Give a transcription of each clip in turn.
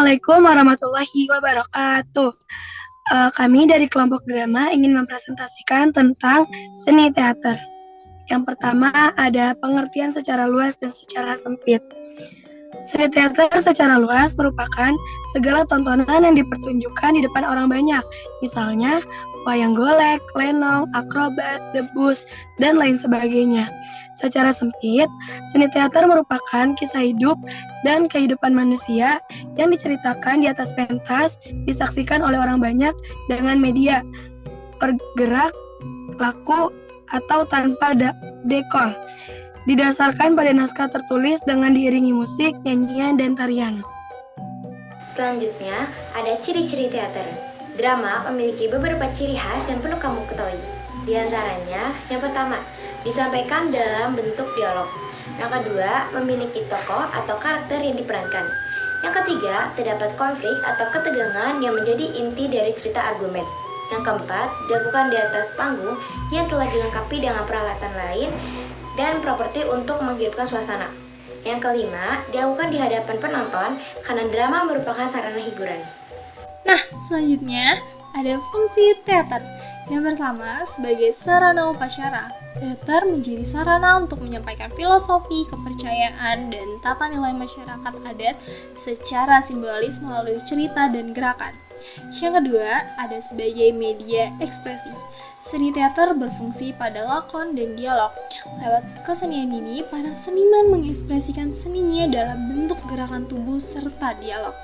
Assalamualaikum warahmatullahi wabarakatuh. Kami dari kelompok drama ingin mempresentasikan tentang seni teater. Yang pertama ada pengertian secara luas dan secara sempit. Seni teater secara luas merupakan segala tontonan yang dipertunjukkan di depan orang banyak, misalnya wayang golek, lenong, akrobat, debus, dan lain sebagainya. Secara sempit, seni teater merupakan kisah hidup dan kehidupan manusia yang diceritakan di atas pentas, disaksikan oleh orang banyak dengan media bergerak, laku, atau tanpa dekor. Didasarkan pada naskah tertulis dengan diiringi musik, nyanyian, dan tarian. Selanjutnya, ada ciri-ciri teater. Drama memiliki beberapa ciri khas yang perlu kamu ketahui. Di antaranya, yang pertama, disampaikan dalam bentuk dialog. Yang kedua, memiliki tokoh atau karakter yang diperankan. Yang ketiga, terdapat konflik atau ketegangan yang menjadi inti dari cerita argumen. Yang keempat, dilakukan di atas panggung yang telah dilengkapi dengan peralatan lain dan properti untuk menghidupkan suasana. Yang kelima, dilakukan di hadapan penonton karena drama merupakan sarana hiburan. Nah, selanjutnya ada fungsi teater. Yang pertama, sebagai sarana upacara. Teater menjadi sarana untuk menyampaikan filosofi, kepercayaan, dan tata nilai masyarakat adat secara simbolis melalui cerita dan gerakan. Yang kedua, ada sebagai media ekspresi. Seni teater berfungsi pada lakon dan dialog. Lewat kesenian ini, para seniman mengekspresikan seninya dalam bentuk gerakan tubuh serta dialog.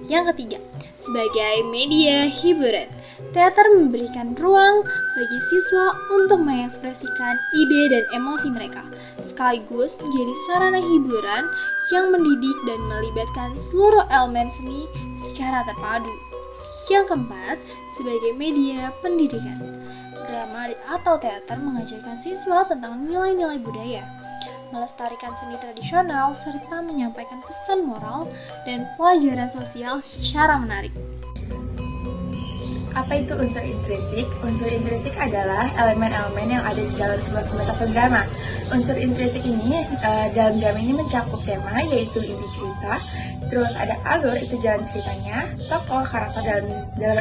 Yang ketiga, sebagai media hiburan. Teater memberikan ruang bagi siswa untuk mengekspresikan ide dan emosi mereka, sekaligus menjadi sarana hiburan yang mendidik dan melibatkan seluruh elemen seni secara terpadu. Yang keempat, sebagai media pendidikan. Drama atau teater mengajarkan siswa tentang nilai-nilai budaya, melestarikan seni tradisional, serta menyampaikan pesan moral dan pelajaran sosial secara menarik. Apa itu unsur intrinsik? Unsur intrinsik adalah elemen-elemen yang ada di dalam sebuah pementasan drama. Unsur intrinsik ini dalam drama ini mencakup tema, yaitu inti cerita, terus ada alur, itu jalan ceritanya, tokoh, karakter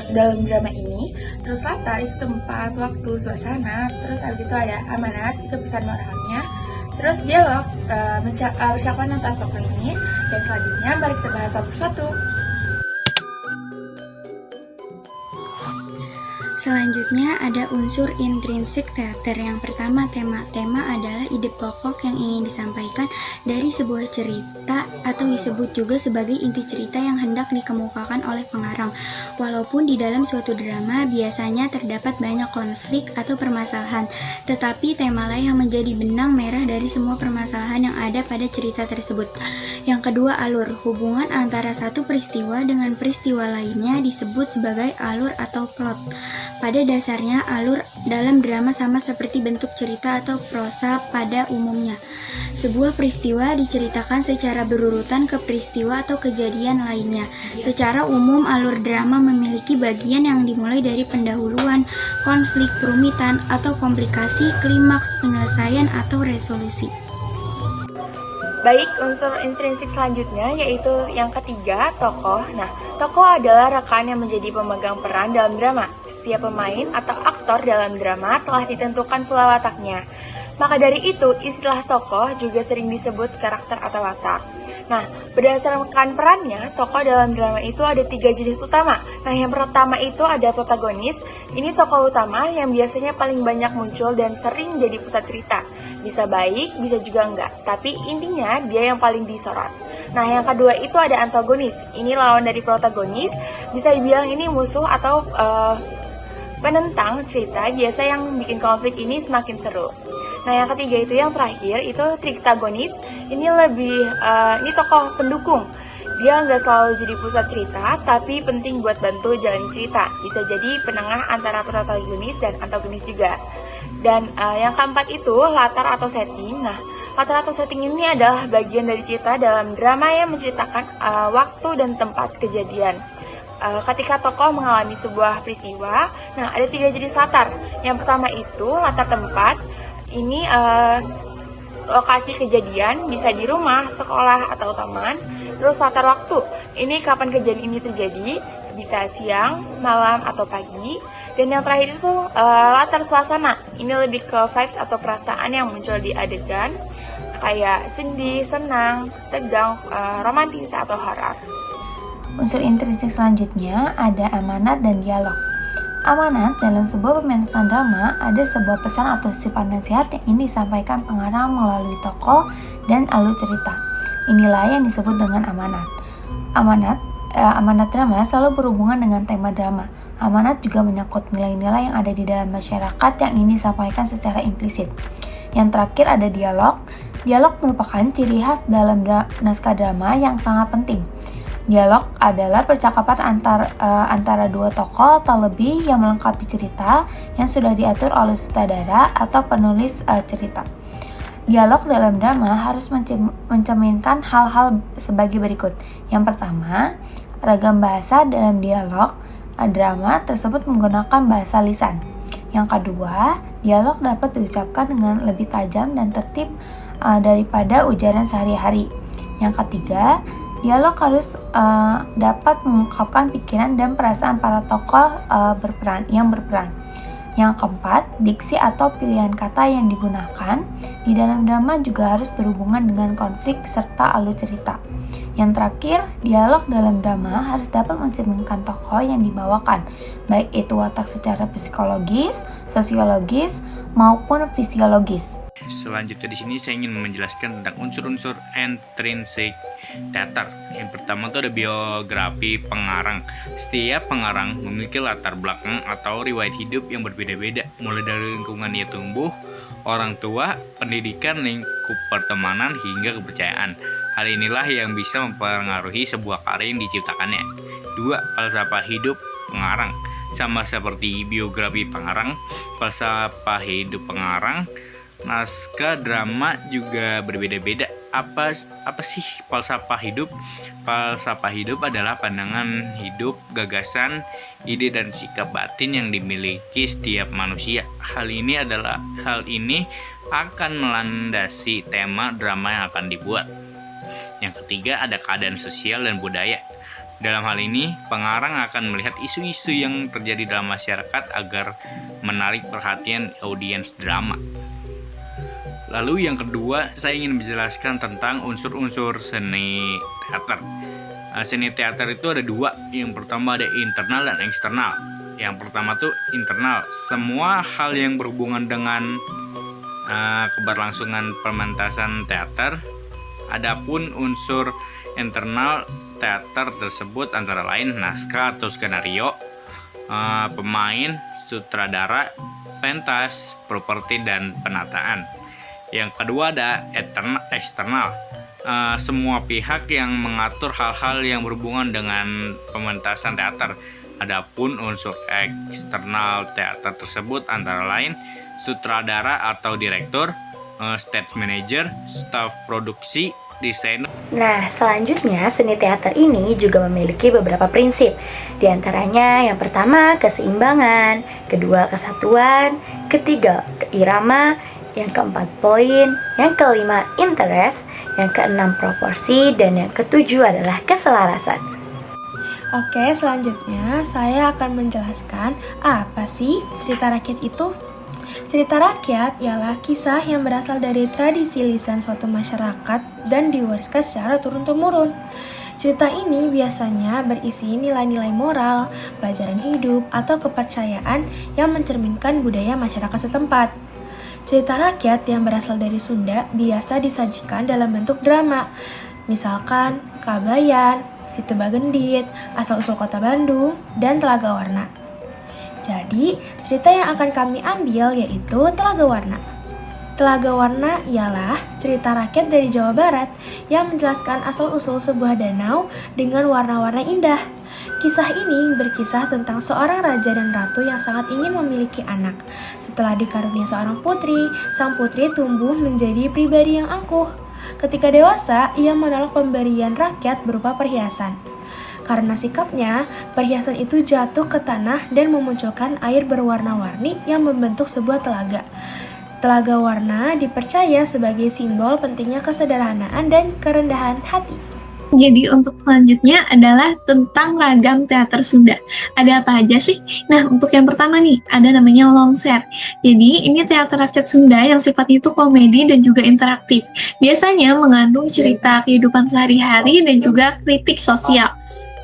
dalam drama ini, terus latar, itu tempat, waktu, suasana, terus habis itu ada amanat, itu pesan moralnya, terus dialog, percakapan antara tokoh ini, dan selanjutnya mari kita bahas satu persatu. Selanjutnya ada unsur intrinsik teater. Yang pertama, tema. Tema adalah ide pokok yang ingin disampaikan dari sebuah cerita atau disebut juga sebagai inti cerita yang hendak dikemukakan oleh pengarang. Walaupun di dalam suatu drama biasanya terdapat banyak konflik atau permasalahan, tetapi temalah yang menjadi benang merah dari semua permasalahan yang ada pada cerita tersebut. Yang kedua, alur. Hubungan antara satu peristiwa dengan peristiwa lainnya disebut sebagai alur atau plot. Pada dasarnya, alur dalam drama sama seperti bentuk cerita atau prosa pada umumnya. Sebuah peristiwa diceritakan secara berurutan ke peristiwa atau kejadian lainnya. Secara umum, alur drama memiliki bagian yang dimulai dari pendahuluan, konflik, perumitan, atau komplikasi, klimaks, penyelesaian, atau resolusi. Baik, unsur intrinsik selanjutnya yaitu yang ketiga, tokoh. Nah, tokoh adalah rekan yang menjadi pemegang peran dalam drama. Setiap pemain atau aktor dalam drama telah ditentukan pula wataknya. Maka dari itu, istilah tokoh juga sering disebut karakter atau watak. Nah, berdasarkan perannya, tokoh dalam drama itu ada 3 jenis utama. Nah, yang pertama itu ada protagonis. Ini tokoh utama yang biasanya paling banyak muncul dan sering jadi pusat cerita. Bisa baik, bisa juga enggak. Tapi intinya dia yang paling disorot. Nah, yang kedua itu ada antagonis. Ini lawan dari protagonis. Bisa dibilang ini musuh atau penentang cerita, biasa yang bikin konflik ini semakin seru. Nah, yang ketiga itu yang terakhir itu triktagonis. Ini ini tokoh pendukung. Dia nggak selalu jadi pusat cerita, tapi penting buat bantu jalan cerita. Bisa jadi penengah antara protagonis dan antagonis juga. Dan yang keempat itu latar atau setting. Nah, latar atau setting ini adalah bagian dari cerita dalam drama yang menceritakan waktu dan tempat kejadian. Ketika tokoh mengalami sebuah peristiwa, nah ada 3 jenis latar. Yang pertama itu latar tempat. Ini lokasi kejadian bisa di rumah, sekolah, atau taman. Terus latar waktu, ini kapan kejadian ini terjadi, bisa siang, malam, atau pagi. Dan yang terakhir itu latar suasana, ini lebih ke vibes atau perasaan yang muncul di adegan, kayak sedih, senang, tegang, romantis, atau horor. Unsur intrinsik selanjutnya ada amanat dan dialog. Amanat dalam sebuah pementasan drama ada sebuah pesan atau sifat nasihat yang ingin disampaikan pengarang melalui tokoh dan alur cerita. Inilah yang disebut dengan amanat. Amanat drama selalu berhubungan dengan tema drama. Amanat juga menyangkut nilai-nilai yang ada di dalam masyarakat yang ingin disampaikan secara implisit. Yang terakhir ada dialog. Dialog merupakan ciri khas dalam naskah drama yang sangat penting. Dialog adalah percakapan antara dua tokoh atau lebih yang melengkapi cerita yang sudah diatur oleh sutradara atau penulis cerita. Dialog dalam drama harus mencerminkan hal-hal sebagai berikut. Yang pertama, ragam bahasa dalam dialog drama tersebut menggunakan bahasa lisan. Yang kedua, dialog dapat diucapkan dengan lebih tajam dan tertib daripada ujaran sehari-hari. Yang ketiga, dialog harus dapat mengungkapkan pikiran dan perasaan para tokoh yang berperan. Yang keempat, diksi atau pilihan kata yang digunakan di dalam drama juga harus berhubungan dengan konflik serta alur cerita. Yang terakhir, dialog dalam drama harus dapat mencerminkan tokoh yang dibawakan, baik itu watak secara psikologis, sosiologis, maupun fisiologis. Selanjutnya di sini saya ingin menjelaskan tentang unsur-unsur intrinsik teater. Yang pertama itu ada biografi pengarang. Setiap pengarang memiliki latar belakang atau riwayat hidup yang berbeda-beda, mulai dari lingkungan ia tumbuh, orang tua, pendidikan, lingkup pertemanan, hingga kepercayaan. Hal inilah yang bisa mempengaruhi sebuah karya yang diciptakannya. 2. Falsafah hidup pengarang. Sama seperti biografi pengarang, falsafah hidup pengarang, naskah drama juga berbeda-beda. Apa sih falsafah hidup? Falsafah hidup adalah pandangan hidup, gagasan, ide dan sikap batin yang dimiliki setiap manusia. Hal ini akan melandasi tema drama yang akan dibuat. Yang ketiga ada keadaan sosial dan budaya. Dalam hal ini, pengarang akan melihat isu-isu yang terjadi dalam masyarakat agar menarik perhatian audiens drama. Lalu yang kedua, saya ingin menjelaskan tentang unsur-unsur seni teater. Seni teater itu ada dua. Yang pertama ada internal dan eksternal. Yang pertama tuh internal. Semua hal yang berhubungan dengan keberlangsungan pementasan teater. Adapun unsur internal teater tersebut antara lain naskah atau skenario, pemain, sutradara, pentas, properti, dan penataan. Yang kedua ada eksternal. Semua pihak yang mengatur hal-hal yang berhubungan dengan pementasan teater. Adapun unsur eksternal teater tersebut antara lain sutradara atau direktur, stage manager, staf produksi, desainer. Nah, selanjutnya seni teater ini juga memiliki beberapa prinsip. Di antaranya yang pertama keseimbangan, kedua kesatuan, ketiga keirama, yang keempat poin, yang kelima interest, yang keenam proporsi, dan yang ketujuh adalah keselarasan. Oke, selanjutnya saya akan menjelaskan apa sih cerita rakyat itu. Cerita rakyat ialah kisah yang berasal dari tradisi lisan suatu masyarakat dan diwariskan secara turun-temurun. Cerita ini biasanya berisi nilai-nilai moral, pelajaran hidup, atau kepercayaan yang mencerminkan budaya masyarakat setempat. Cerita rakyat yang berasal dari Sunda biasa disajikan dalam bentuk drama, misalkan Kabayan, Situ Bagendit, Asal-usul Kota Bandung, dan Telaga Warna. Jadi, cerita yang akan kami ambil yaitu Telaga Warna. Telaga Warna ialah cerita rakyat dari Jawa Barat yang menjelaskan asal-usul sebuah danau dengan warna-warna indah. Kisah ini berkisah tentang seorang raja dan ratu yang sangat ingin memiliki anak. Setelah dikarunia seorang putri, sang putri tumbuh menjadi pribadi yang angkuh. Ketika dewasa, ia menolak pemberian rakyat berupa perhiasan. Karena sikapnya, perhiasan itu jatuh ke tanah dan memunculkan air berwarna-warni yang membentuk sebuah telaga. Telaga Warna dipercaya sebagai simbol pentingnya kesederhanaan dan kerendahan hati. Jadi untuk selanjutnya adalah tentang ragam teater Sunda. Ada apa aja sih? Nah, untuk yang pertama nih, ada namanya Longser. Jadi, ini teater rakyat Sunda yang sifatnya itu komedi dan juga interaktif. Biasanya mengandung cerita kehidupan sehari-hari dan juga kritik sosial.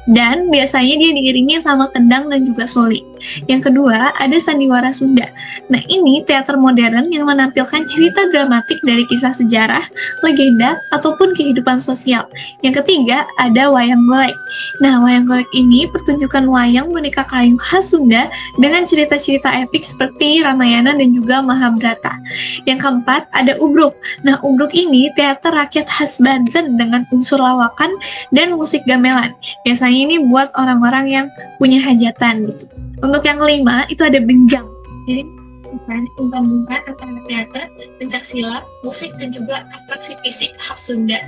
Dan biasanya dia diiringi sama kendang dan juga suling. Yang kedua, ada Sandiwara Sunda. Nah, ini teater modern yang menampilkan cerita dramatik dari kisah sejarah, legenda, ataupun kehidupan sosial. Yang ketiga, ada Wayang Golek. Nah, Wayang Golek ini pertunjukan wayang boneka kayu khas Sunda dengan cerita-cerita epik seperti Ramayana dan juga Mahabharata. Yang keempat, ada Ubruk. Nah, Ubruk ini teater rakyat khas Banten dengan unsur lawakan dan musik gamelan. Biasanya ini buat orang-orang yang punya hajatan gitu. Untuk yang kelima, itu ada Benjang. Jadi, umpan-umpan antara teater, pencak silat, musik, dan juga atraksi fisik khas Sunda.